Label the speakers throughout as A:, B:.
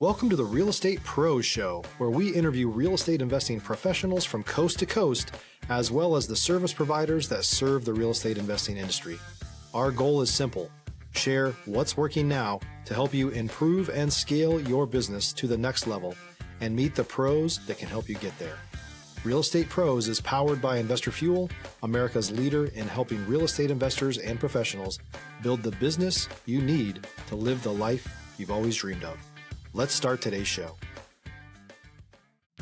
A: Welcome to the Real Estate Pros Show, where we interview real estate investing professionals from coast to coast, as well as the service providers that serve the real estate investing industry. Our goal is simple: share what's working now to help you improve and scale your business to the next level and meet the pros that can help you get there. Real Estate Pros is powered by Investor Fuel, America's leader in helping real estate investors and professionals build the business you need to live the life you've always dreamed of. Let's start today's show.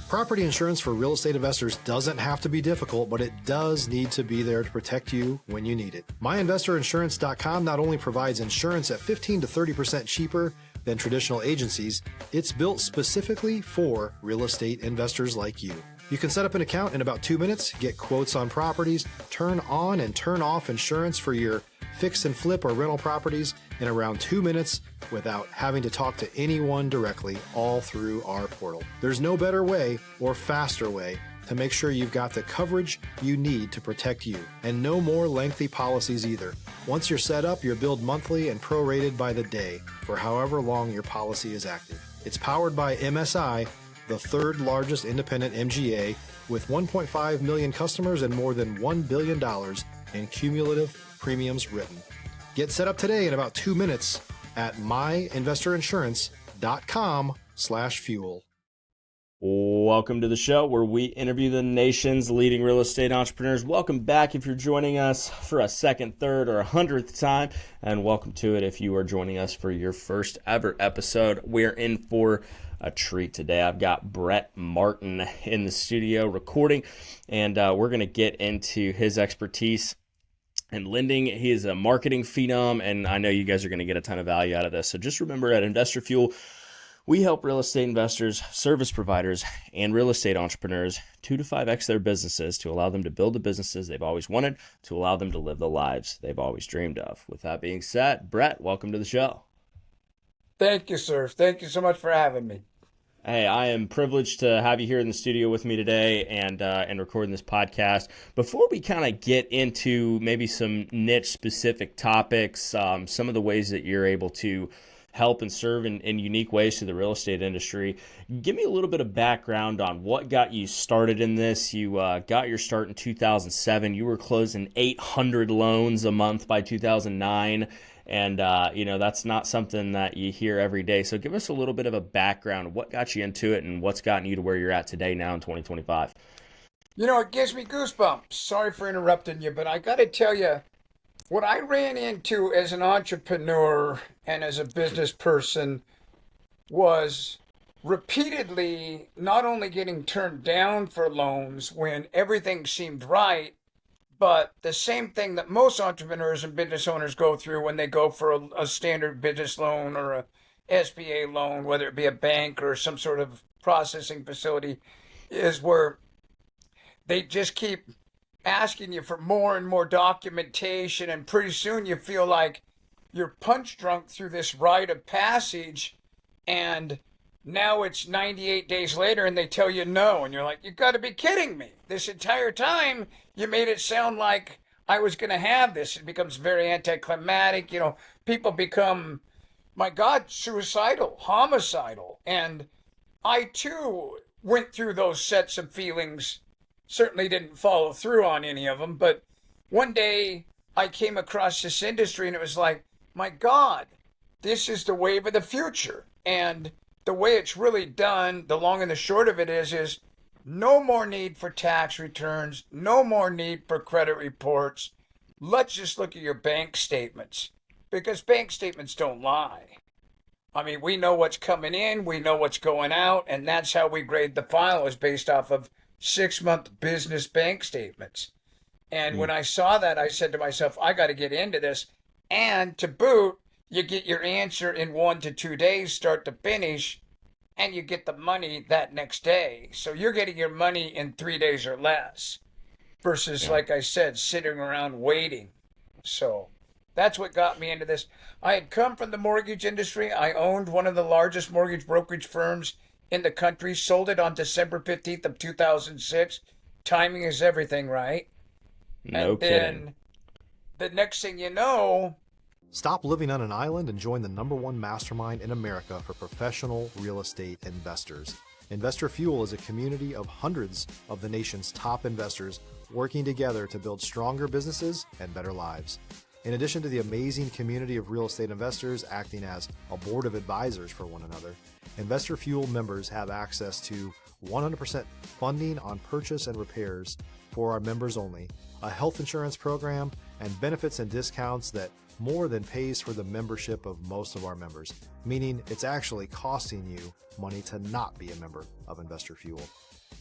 A: Property insurance for real estate investors doesn't have to be difficult, but it does need to be there to protect you when you need it. MyInvestorInsurance.com not only provides insurance at 15 to 30% cheaper than traditional agencies, it's built specifically for real estate investors like you. You can set up an account in about 2 minutes, get quotes on properties, turn on and turn off insurance for your fix and flip or rental properties in around 2 minutes without having to talk to anyone directly, all through our portal. There's no better way or faster way to make sure you've got the coverage you need to protect you, and no more lengthy policies either. Once you're set up, you're billed monthly and prorated by the day for however long your policy is active. It's powered by MSI, the third largest independent MGA, with 1.5 million customers and more than $1 billion in cumulative premiums written. Get set up today in about 2 minutes at myinvestorinsurance.com/fuel.
B: Welcome to the show where we interview the nation's leading real estate entrepreneurs. Welcome back if you're joining us for a second, third, or 100th time, and welcome to it if you are joining us for your first ever episode. We're in for a treat today. I've got Bret Martin in the studio recording, and we're going to get into his expertise and lending. He is a marketing phenom, and I know you guys are going to get a ton of value out of this. So just remember, at Investor Fuel, we help real estate investors, service providers, and real estate entrepreneurs 2 to 5x their businesses to allow them to build the businesses they've always wanted, to allow them to live the lives they've always dreamed of. With that being said, Bret, welcome to the show.
C: Thank you, sir. Thank you so much for having me.
B: Hey, I am privileged to have you here in the studio with me today and recording this podcast. Before we kind of get into maybe some niche specific topics, some of the ways that you're able to help and serve in unique ways to the real estate industry, give me a little bit of background on what got you started in this. You got your start in 2007. You were closing 800 loans a month by 2009. And, that's not something that you hear every day. So give us a little bit of a background of what got you into it and what's gotten you to where you're at today now in 2025.
C: It gives me goosebumps. Sorry for interrupting you, but I got to tell you, what I ran into as an entrepreneur and as a business person was repeatedly not only getting turned down for loans when everything seemed right, but the same thing that most entrepreneurs and business owners go through when they go for a standard business loan or a SBA loan, whether it be a bank or some sort of processing facility, is where they just keep asking you for more and more documentation, and pretty soon you feel like you're punch drunk through this rite of passage, and now it's 98 days later and they tell you no, and you're like, you got to be kidding me. This entire time you made it sound like I was going to have this. It becomes very anticlimactic. People become, my God, suicidal, homicidal. And I too went through those sets of feelings. Certainly didn't follow through on any of them, but one day I came across this industry and it was like, my God, this is the wave of the future. And the way it's really done, the long and the short of it is no more need for tax returns, no more need for credit reports. Let's just look at your bank statements, because bank statements don't lie. I mean, we know what's coming in, we know what's going out, and that's how we grade the file, is based off of 6-month business bank statements. And when I saw that, I said to myself, I got to get into this. And to boot, you get your answer in 1 to 2 days, start to finish, and you get the money that next day. So you're getting your money in 3 days or less versus, like I said, sitting around waiting. So that's what got me into this. I had come from the mortgage industry. I owned one of the largest mortgage brokerage firms in the country, sold it on December 15th of 2006. Timing is everything, right?
B: No kidding.
C: Then the next thing you know,
A: Stop living on an island and join the #1 mastermind in America for professional real estate investors. Investor Fuel is a community of hundreds of the nation's top investors working together to build stronger businesses and better lives. In addition to the amazing community of real estate investors acting as a board of advisors for one another, Investor Fuel members have access to 100% funding on purchase and repairs for our members only, a health insurance program, and benefits and discounts that more than pays for the membership of most of our members, meaning it's actually costing you money to not be a member of Investor Fuel.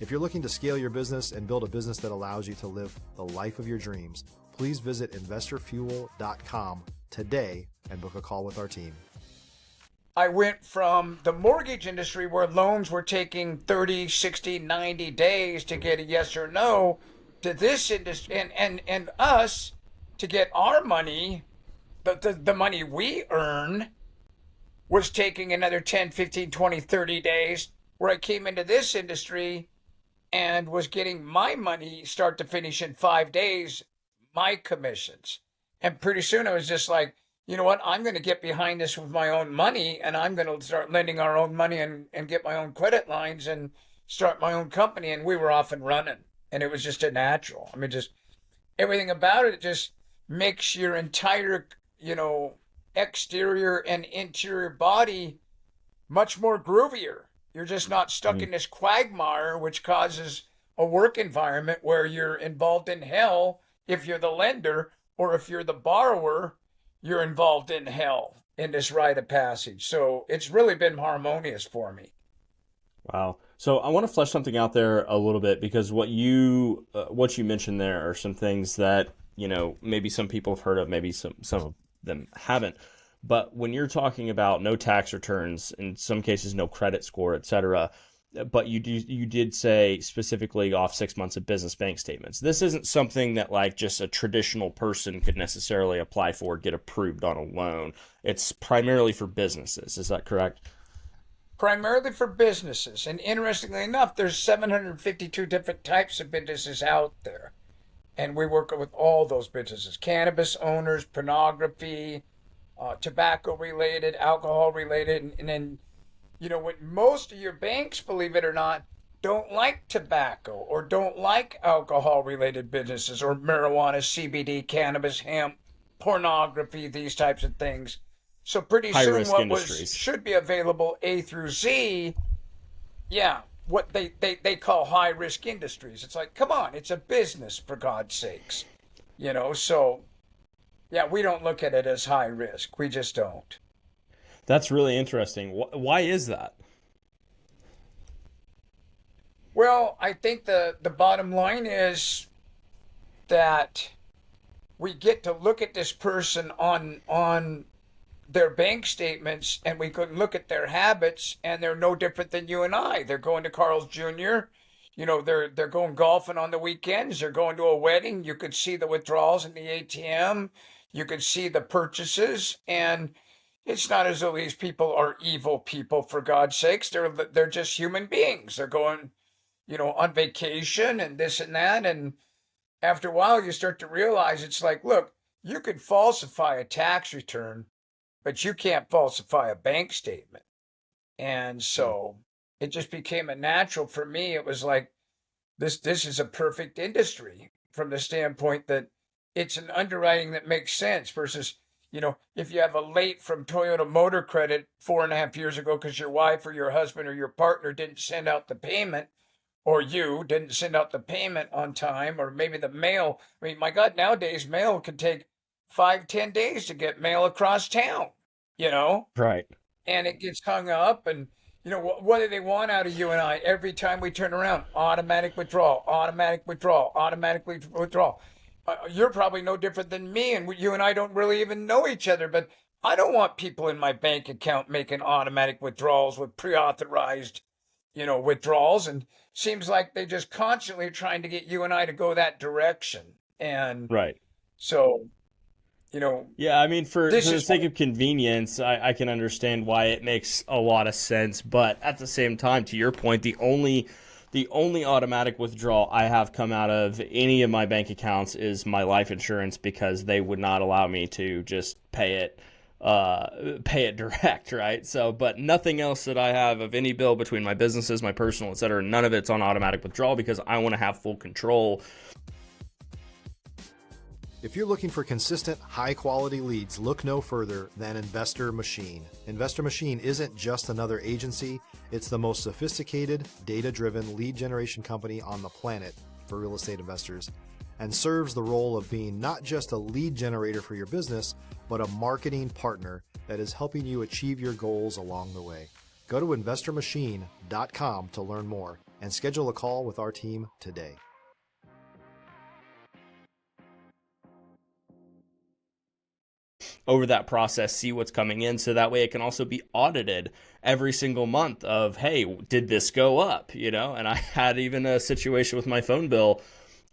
A: If you're looking to scale your business and build a business that allows you to live the life of your dreams, please visit investorfuel.com today and book a call with our team.
C: I went from the mortgage industry where loans were taking 30, 60, 90 days to get a yes or no to this industry and us to get our money, the money we earn was taking another 10, 15, 20, 30 days, where I came into this industry and was getting my money start to finish in 5 days, my commissions. And pretty soon I was just like, you know what, I'm going to get behind this with my own money, and I'm going to start lending our own money and get my own credit lines and start my own company. And we were off and running, and it was just a natural. I mean, just everything about it just makes your entire, exterior and interior body much more groovier. You're just not stuck in this quagmire, which causes a work environment where you're involved in hell if you're the lender, or if you're the borrower, you're involved in hell in this rite of passage. So it's really been harmonious for me.
B: Wow. So I want to flesh something out there a little bit, because what you mentioned there are some things that, maybe some people have heard of, maybe some of them haven't. But when you're talking about no tax returns, in some cases no credit score, et cetera, but you did say specifically off 6 months of business bank statements. This isn't something that like just a traditional person could necessarily apply for, get approved on a loan. It's primarily for businesses. Is that correct?
C: Primarily for businesses. And interestingly enough, there's 752 different types of businesses out there. And we work with all those businesses: cannabis owners, pornography, tobacco related, alcohol related. And then, when most of your banks, believe it or not, don't like tobacco or don't like alcohol related businesses, or marijuana, CBD, cannabis, hemp, pornography, these types of things. So pretty soon what should be available A through Z, what they call high risk industries. It's like, come on, it's a business, for God's sakes. So we don't look at it as high risk. We just don't.
B: That's really interesting. Why is that?
C: Well, I think the bottom line is that we get to look at this person on their bank statements, and we could look at their habits, and they're no different than you and I. They're going to Carl's Jr., they're going golfing on the weekends, they're going to a wedding. You could see the withdrawals in the ATM, you could see the purchases, and it's not as though these people are evil people, for God's sakes. They're just human beings. They're going, on vacation and this and that, and after a while you start to realize it's like, look, you could falsify a tax return, but you can't falsify a bank statement. And so it just became a natural for me. It was like, this is a perfect industry from the standpoint that it's an underwriting that makes sense versus, if you have a late from Toyota Motor Credit 4.5 years ago because your wife or your husband or your partner didn't send out the payment, or you didn't send out the payment on time, or maybe the mail. I mean, my God, nowadays mail can take 5-10 days to get mail across town,
B: Right.
C: And it gets hung up, and what do they want out of you and I? Every time we turn around, automatic withdrawal, automatic withdrawal, automatic withdrawal. You're probably no different than me, and you and I don't really even know each other, but I don't want people in my bank account making automatic withdrawals with pre-authorized, withdrawals. And seems like they just constantly trying to get you and I to go that direction. And
B: right.
C: So,
B: yeah, I mean, for the sake of convenience, I can understand why it makes a lot of sense. But at the same time, to your point, the only The only automatic withdrawal I have come out of any of my bank accounts is my life insurance, because they would not allow me to just pay it direct, right? So, but nothing else that I have of any bill between my businesses, my personal, et cetera, none of it's on automatic withdrawal, because I want to have full control.
A: If you're looking for consistent, high-quality leads, look no further than Investor Machine. Investor Machine isn't just another agency. It's the most sophisticated, data-driven lead generation company on the planet for real estate investors, and serves the role of being not just a lead generator for your business, but a marketing partner that is helping you achieve your goals along the way. Go to investormachine.com to learn more and schedule a call with our team today.
B: Over that process, see what's coming in, so that way it can also be audited every single month of, hey, did this go up? And I had even a situation with my phone bill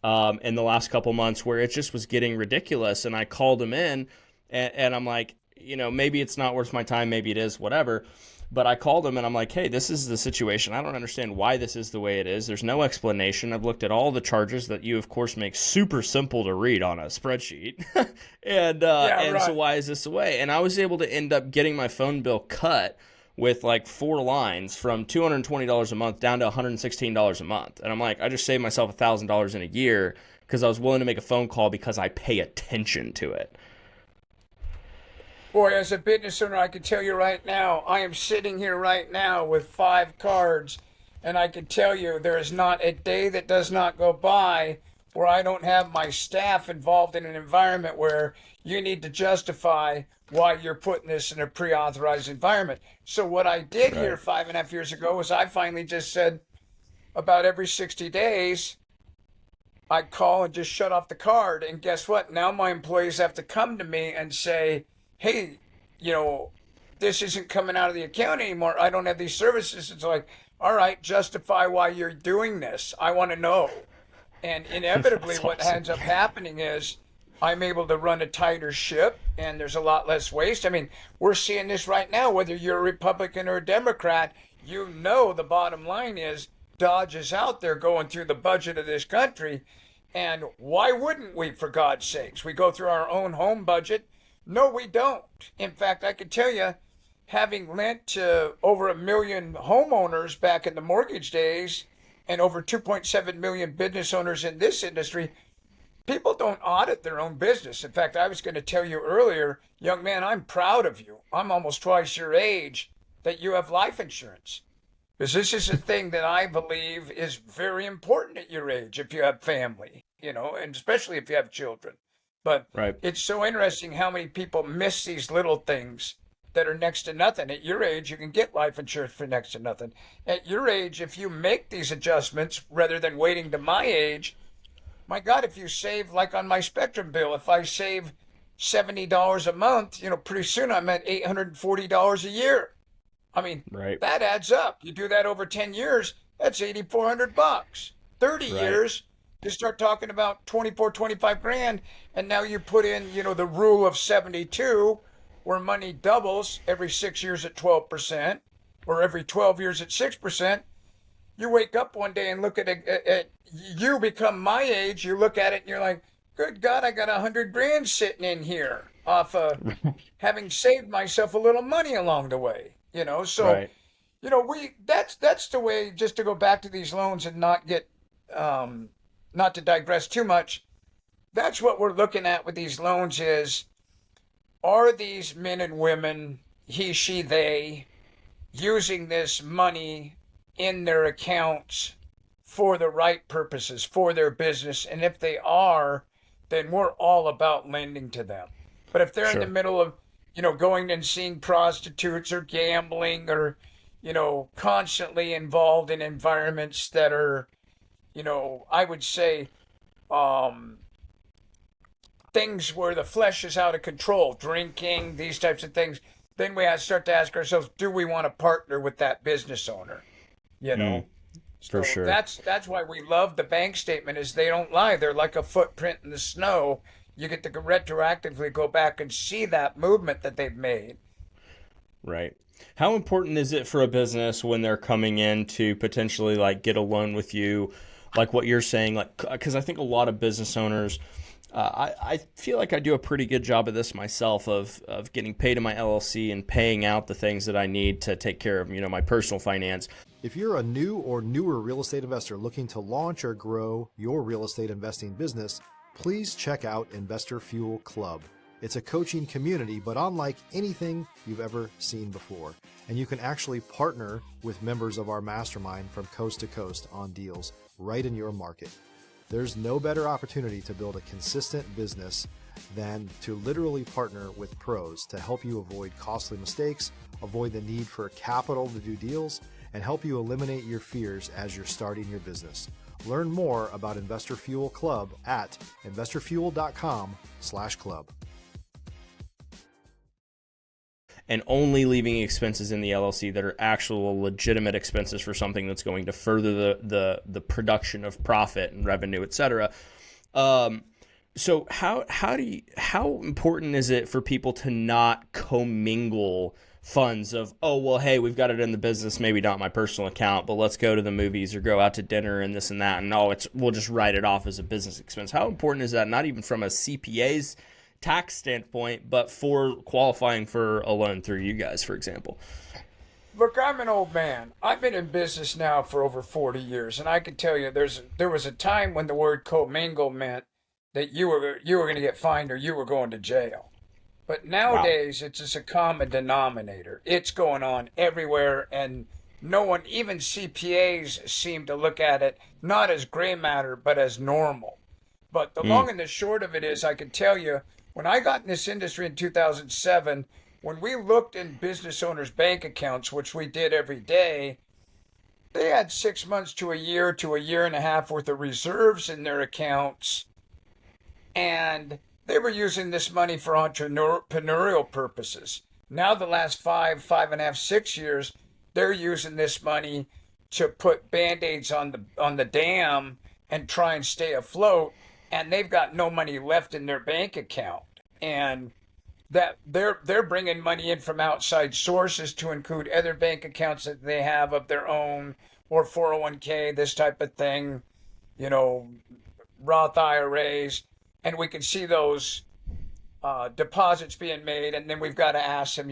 B: in the last couple months where it just was getting ridiculous, and I called them in, and I'm like, maybe it's not worth my time, maybe it is, whatever. But I called them and I'm like, hey, this is the situation. I don't understand why this is the way it is. There's no explanation. I've looked at all the charges that you, of course, make super simple to read on a spreadsheet. and So why is this the way? And I was able to end up getting my phone bill cut with like 4 lines from $220 a month down to $116 a month. And I'm like, I just saved myself $1,000 in a year because I was willing to make a phone call because I pay attention to it.
C: Boy, as a business owner, I can tell you right now, I am sitting here right now with 5 cards, and I can tell you there is not a day that does not go by where I don't have my staff involved in an environment where you need to justify why you're putting this in a pre-authorized environment. So what I did here 5.5 years ago was I finally just said, about every 60 days, I'd call and just shut off the card. And guess what? Now my employees have to come to me and say, hey, this isn't coming out of the account anymore. I don't have these services. It's like, all right, justify why you're doing this. I want to know. And inevitably what ends up happening is I'm able to run a tighter ship, and there's a lot less waste. I mean, we're seeing this right now, whether you're a Republican or a Democrat, the bottom line is Dodge is out there going through the budget of this country. And why wouldn't we, for God's sakes? We go through our own home budget. No, we don't. In fact, I can tell you, having lent to over 1 million homeowners back in the mortgage days and over 2.7 million business owners in this industry, people don't audit their own business. In fact, I was going to tell you earlier, young man, I'm proud of you. I'm almost twice your age that you have life insurance. Because this is a thing that I believe is very important at your age if you have family, and especially if you have children. But It's so interesting how many people miss these little things that are next to nothing. At your age, you can get life insurance for next to nothing. At your age, if you make these adjustments rather than waiting to my age, my God, if you save, like on my Spectrum bill, if I save $70 a month, pretty soon I'm at $840 a year. I mean, that adds up. You do that over 10 years, that's $8,400. 30 years, you start talking about 25 grand, and now you put in, the rule of 72, where money doubles every 6 years at 12%, or every 12 years at 6%. You wake up one day and look at you become my age, you look at it and you're like, good God, I got 100 grand sitting in here off of having saved myself a little money along the way, So, that's the way, just to go back to these loans and not get, not to digress too much, that's what we're looking at with these loans is, are these men and women, he, she, they, using this money in their accounts for the right purposes, for their business? And if they are, then we're all about lending to them. But if they're in the middle of, going and seeing prostitutes or gambling or, constantly involved in environments that are, I would say, things where the flesh is out of control, drinking, these types of things, then we have to start to ask ourselves, do we want to partner with that business owner?
B: For sure.
C: That's why we love the bank statement, is they don't lie. They're like a footprint in the snow. You get to retroactively go back and see that movement that they've made.
B: Right. How important is it for a business when they're coming in to potentially like get a loan with you, like what you're saying? Like, because I think a lot of business owners, I feel like I do a pretty good job of this myself of getting paid in my LLC and paying out the things that I need to take care of, my personal finance.
A: If you're a new or newer real estate investor looking to launch or grow your real estate investing business, please check out Investor Fuel Club. It's a coaching community, but unlike anything you've ever seen before. And you can actually partner with members of our mastermind from coast to coast on deals right in your market. There's no better opportunity to build a consistent business than to literally partner with pros to help you avoid costly mistakes, avoid the need for capital to do deals, and help you eliminate your fears as you're starting your business. Learn more about Investor Fuel Club at investorfuel.com/club.
B: And only leaving expenses in the LLC that are actual legitimate expenses for something that's going to further the production of profit and revenue, et cetera. So how important is it for people to not commingle funds of, oh, well, hey, we've got it in the business, maybe not my personal account, but let's go to the movies or go out to dinner and this and that, and we'll just write it off as a business expense? How important is that, not even from a CPA's tax standpoint, but for qualifying for a loan through you guys, for example?
C: Look, I'm an old man. I've been in business now for over 40 years, and I can tell you there was a time when the word commingle meant that you were going to get fined or you were going to jail. But nowadays, It's just a common denominator. It's going on everywhere, and no one, even CPAs, seem to look at it not as gray matter, but as normal. But the long and the short of it is, I can tell you, when I got in this industry in 2007, when we looked in business owners' bank accounts, which we did every day, they had 6 months to a year and a half worth of reserves in their accounts, and they were using this money for entrepreneurial purposes. Now, the last 5.5, 6 years, they're using this money to put Band-Aids on the dam and try and stay afloat, and they've got no money left in their bank account. And that they're bringing money in from outside sources to include other bank accounts that they have of their own, or 401k, this type of thing, Roth IRAs. And we can see those deposits being made, and then we've got to ask them,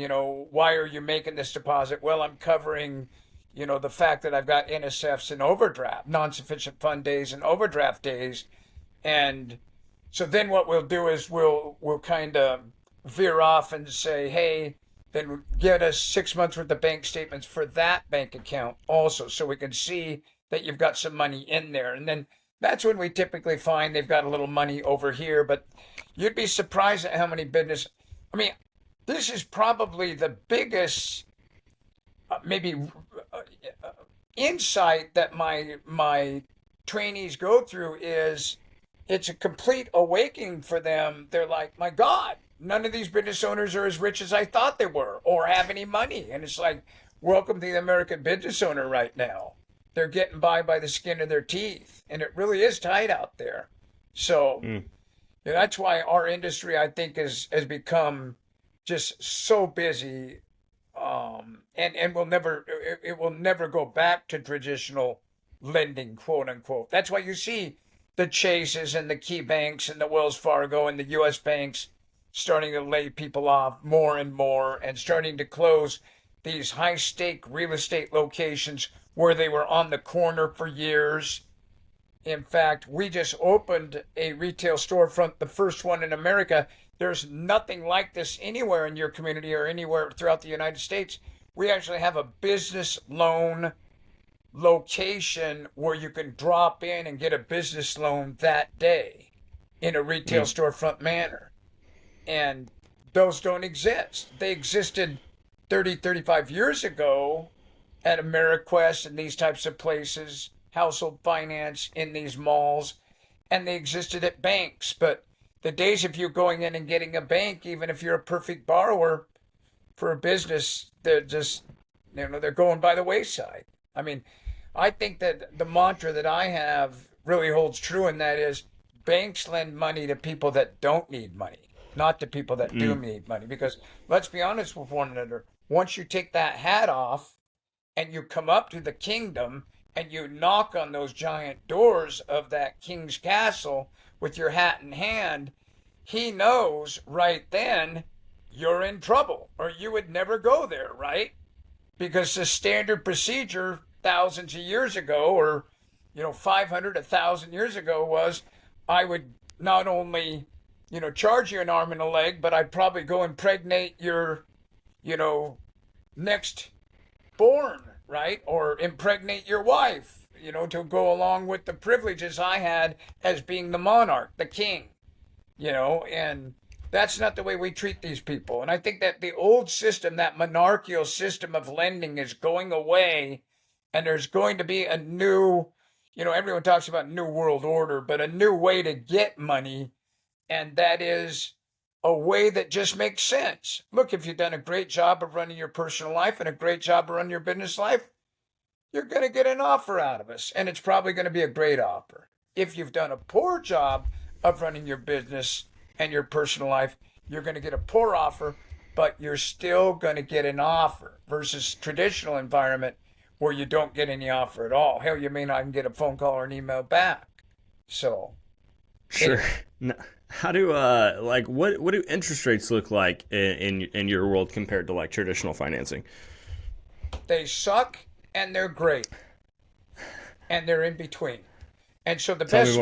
C: why are you making this deposit? Well, I'm covering, the fact that I've got NSFs and overdraft, non-sufficient fund days and overdraft days. And so then what we'll do is we'll kind of veer off and say, hey, then get us 6 months worth of bank statements for that bank account also, so we can see that you've got some money in there. And then that's when we typically find they've got a little money over here. But you'd be surprised at how many this is probably the biggest insight that my trainees go through is it's a complete awakening for them. They're like, my God, none of these business owners are as rich as I thought they were or have any money. And it's like, welcome to the American business owner right now. They're getting by the skin of their teeth, and it really is tight out there. So that's why our industry, I think, has become just so busy, and will never go back to traditional lending, quote unquote. That's why you see the Chases and the Key Banks and the Wells Fargo and the U.S. banks starting to lay people off more and more, and starting to close these high-stake real estate locations where they were on the corner for years. In fact, we just opened a retail storefront, the first one in America. There's nothing like this anywhere in your community or anywhere throughout the United States. We actually have a business loan location where you can drop in and get a business loan that day in a retail storefront manner. And those don't exist. They existed 30, 35 years ago at AmeriQuest and these types of places, household finance in these malls, and they existed at banks. But the days of you going in and getting a bank, even if you're a perfect borrower for a business, they're just, they're going by the wayside. I think that the mantra that I have really holds true, and that is banks lend money to people that don't need money, not to people that do need money. Because let's be honest with one another, once you take that hat off and you come up to the kingdom and you knock on those giant doors of that king's castle with your hat in hand, he knows right then you're in trouble, or you would never go there, right? Because the standard procedure thousands of years ago, or 500, 1,000 years ago, was I would not only charge you an arm and a leg, but I'd probably go impregnate your next born, right? Or impregnate your wife, to go along with the privileges I had as being the monarch, the king, and that's not the way we treat these people. And I think that the old system, that monarchical system of lending, is going away, and there's going to be a new, everyone talks about new world order, but a new way to get money. And that is a way that just makes sense. Look, if you've done a great job of running your personal life and a great job of running your business life, you're going to get an offer out of us, and it's probably going to be a great offer. If you've done a poor job of running your business and your personal life, you're going to get a poor offer, but you're still going to get an offer, versus traditional environment where you don't get any offer at all. Hell, you may not even get a phone call or an email back. So,
B: sure.
C: anyway.
B: No. How do what do interest rates look like in your world compared to like traditional financing?
C: They suck and they're great, and they're in between. And so the best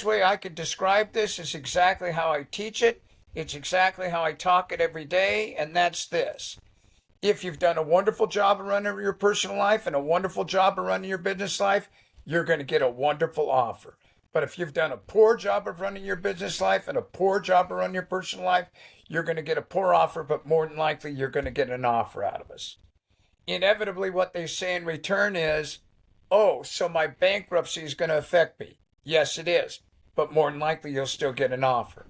C: way I could describe this is exactly how I teach it. It's exactly how I talk it every day, and that's this. If you've done a wonderful job of running your personal life and a wonderful job of running your business life, you're going to get a wonderful offer. But if you've done a poor job of running your business life and a poor job of running your personal life, you're going to get a poor offer, but more than likely, you're going to get an offer out of us. Inevitably, what they say in return is, oh, so my bankruptcy is going to affect me. Yes, it is. But more than likely, you'll still get an offer.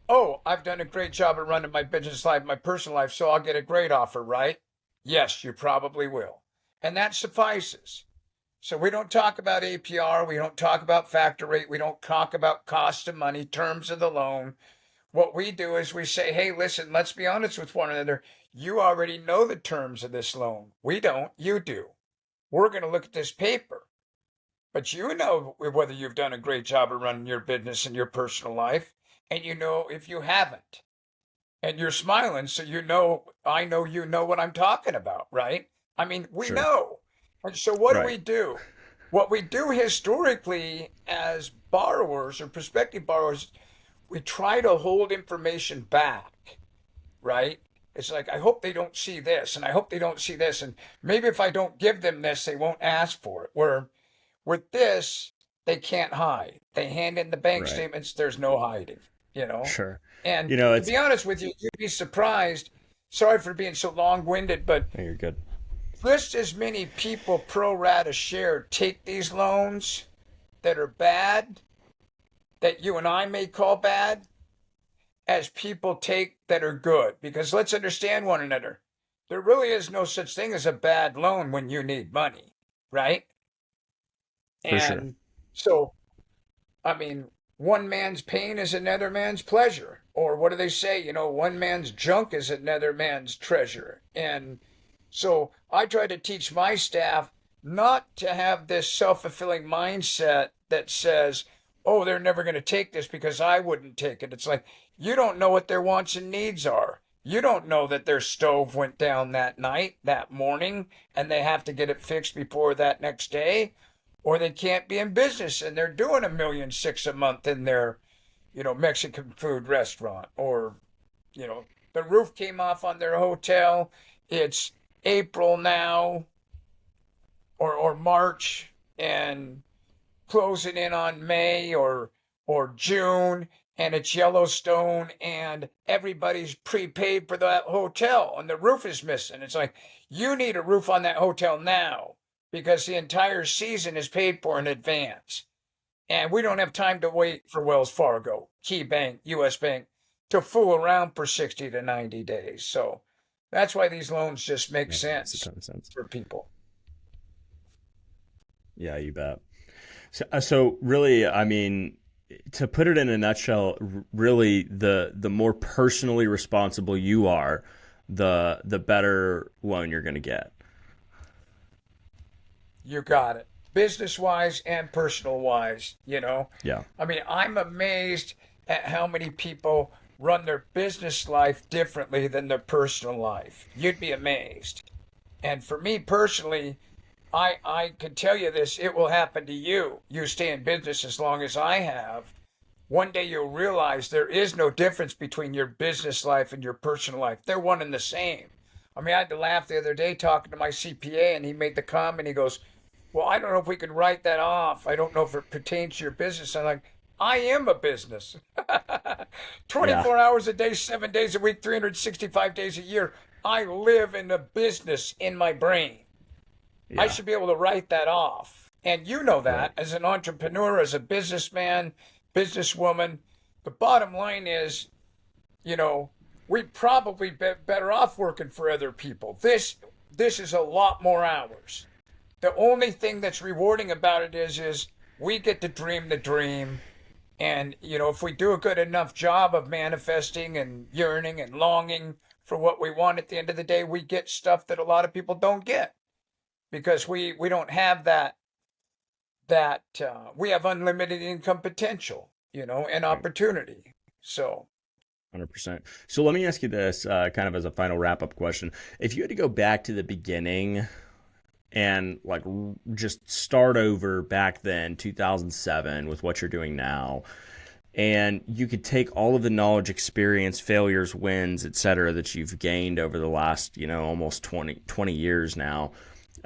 C: Oh, I've done a great job of running my business life, my personal life, so I'll get a great offer, right? Yes, you probably will. And that suffices. So we don't talk about APR. We don't talk about factor rate. We don't talk about cost of money, terms of the loan. What we do is we say, hey, listen, let's be honest with one another. You already know the terms of this loan. We don't. You do. We're going to look at this paper. But you know whether you've done a great job of running your business and your personal life. And you know if you haven't. And you're smiling, so I know you know what I'm talking about, right? I mean, we
B: Sure.
C: know. And so what
B: Right.
C: do we do? What we do historically as borrowers or prospective borrowers, we try to hold information back, right? It's like, I hope they don't see this, and I hope they don't see this, and maybe if I don't give them this, they won't ask for it. Where with this, they can't hide. They hand in the bank
B: Right.
C: statements, there's no hiding,
B: Sure.
C: And
B: You know,
C: to
B: it's
C: be honest with you, you'd be surprised. Sorry for being so long-winded, but
B: oh, you're good.
C: just as many people pro rata share take these loans that are bad, that you and I may call bad, as people take that are good. Because let's understand one another. There really is no such thing as a bad loan when you need money, right?
B: For sure.
C: And so, I mean, one man's pain is another man's pleasure. Or what do they say? One man's junk is another man's treasure. And so I try to teach my staff not to have this self-fulfilling mindset that says, oh, they're never going to take this because I wouldn't take it. It's like, you don't know what their wants and needs are. You don't know that their stove went down that night, that morning, and they have to get it fixed before that next day, or they can't be in business and they're doing $1.6 million a month in their, Mexican food restaurant, or, the roof came off on their hotel. It's April now, or March, and closing in on May or June, and it's Yellowstone, and everybody's prepaid for that hotel, and the roof is missing. It's like, you need a roof on that hotel now because the entire season is paid for in advance. And we don't have time to wait for Wells Fargo, Key Bank, US Bank to fool around for 60 to 90 days. So that's why these loans just make
B: Makes
C: sense
B: a ton of sense.
C: for people.
B: Yeah, you bet. So really, I mean, to put it in a nutshell, really the more personally responsible you are the better loan you're going to get.
C: You got it. Business wise and personal wise,
B: Yeah.
C: I mean, I'm amazed at how many people run their business life differently than their personal life. You'd be amazed. And for me personally, I can tell you this, it will happen to you. You stay in business as long as I have. One day you'll realize there is no difference between your business life and your personal life. They're one and the same. I mean, I had to laugh the other day talking to my CPA, and he made the comment, he goes, well, I don't know if we can write that off. I don't know if it pertains to your business. I'm like, I am a business. 24 hours a day, 7 days a week, 365 days a year. I live in a business in my brain.
B: Yeah.
C: I should be able to write that off. And you know that as an entrepreneur, as a businessman, businesswoman. The bottom line is, we'd probably be better off working for other people. This is a lot more hours. The only thing that's rewarding about it is we get to dream the dream. And, if we do a good enough job of manifesting and yearning and longing for what we want at the end of the day, we get stuff that a lot of people don't get because we don't have that we have unlimited income potential, and opportunity. So
B: 100%. So let me ask you this kind of as a final wrap-up question. If you had to go back to the beginning and just start over back then, 2007, with what you're doing now, and you could take all of the knowledge, experience, failures, wins, et cetera, that you've gained over the last, almost 20 years now,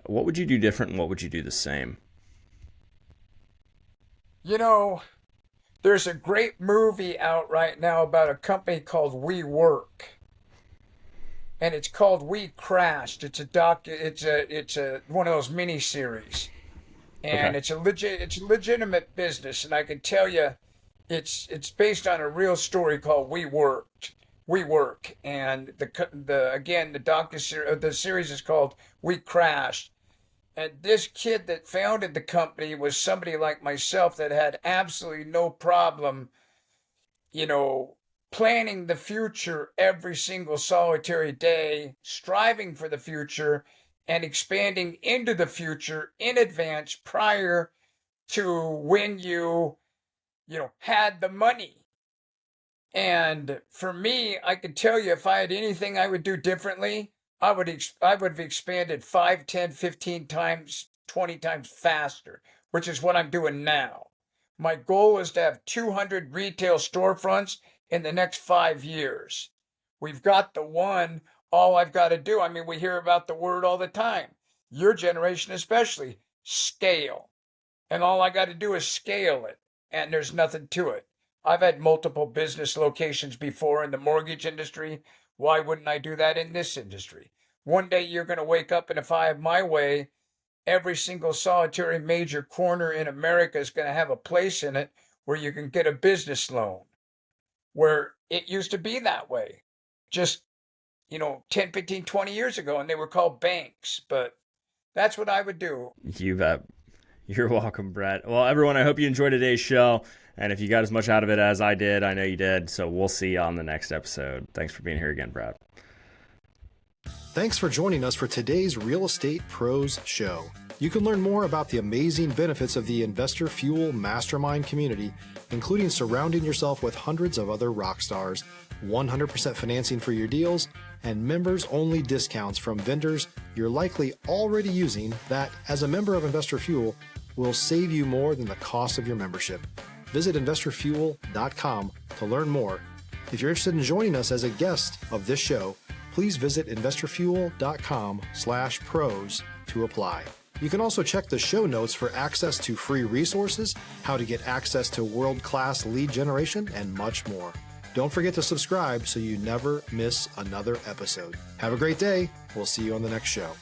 B: what would you do different and what would you do the same?
C: There's a great movie out right now about a company called WeWork. And it's called We Crashed. It's a one of those mini series. And it's a legitimate business, and I can tell you it's based on a real story called WeWork. And the series is called We Crashed. And this kid that founded the company was somebody like myself that had absolutely no problem, planning the future every single solitary day, striving for the future, and expanding into the future in advance prior to when you had the money. And for me, I could tell you if I had anything I would do differently, I would have expanded 5, 10, 15 times, 20 times faster, which is what I'm doing now. My goal is to have 200 retail storefronts in the next 5 years. We've got the one. All I've got to do, we hear about the word all the time. Your generation especially, scale. And all I got to do is scale it. And there's nothing to it. I've had multiple business locations before in the mortgage industry. Why wouldn't I do that in this industry? One day you're going to wake up, and if I have my way, every single solitary major corner in America is going to have a place in it where you can get a business loan. Where it used to be that way. Just, 10, 15, 20 years ago, and they were called banks. But that's what I would do.
B: You bet. You're welcome, Bret. Well, everyone, I hope you enjoyed today's show. And if you got as much out of it as I did, I know you did. So we'll see you on the next episode. Thanks for being here again, Bret.
A: Thanks for joining us for today's Real Estate Pros Show. You can learn more about the amazing benefits of the Investor Fuel Mastermind community, including surrounding yourself with hundreds of other rock stars, 100% financing for your deals, and members-only discounts from vendors you're likely already using that, as a member of Investor Fuel, will save you more than the cost of your membership. Visit investorfuel.com to learn more. If you're interested in joining us as a guest of this show, please visit investorfuel.com/pros to apply. You can also check the show notes for access to free resources, how to get access to world-class lead generation, and much more. Don't forget to subscribe so you never miss another episode. Have a great day. We'll see you on the next show.